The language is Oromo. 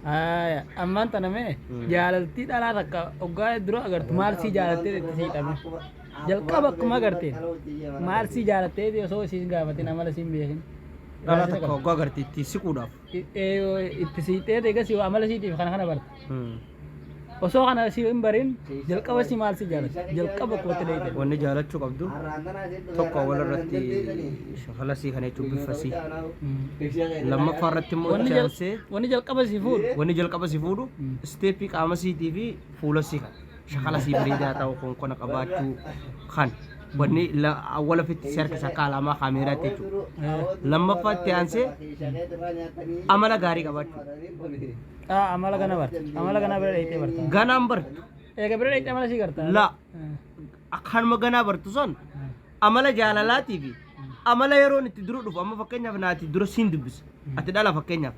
Ammaan tana mee jaalaltii dhalaa takka hoggaa dura agartu maal si jaalattee itti siidhame jalqaba akkuma agarteen maal si jaalattee osoo isiin gaafatin amala siin beekin dhala takka hoggaa agartee itti siquudhaaf itti siixee eegas amala siitiif kana barta osoo kana si hin barin jalqaba si maal si jaalatte jalqaba kootti dheeyte wanni jaalachuu qabdu tokko walirratti shakala sii kana jechuun bifa sii lammaffaa irratti immoo chaansee wanni jalqaba si fuudhu wanni jalqaba si fuudhu isteeppii qaama siitii fi fuula sii kan shakala sii bareedaa ta'u konkona qabaachuu kan wanni awwala fitti serka sakka alamaa kaameeraatti jechuudha lammaffaa itti aansee amala gaarii qabaachuu amala gana barta amala gana bira dheeytee barta ganaan bartu eega bira dheeytee amala sii garta la akkanuma ganaa bartu son amala jaalalaatii fi amala yeroon itti dura dhufu amma fakkeenyaaf naati dura siin dubbisa ati dhala fakkeenyaaf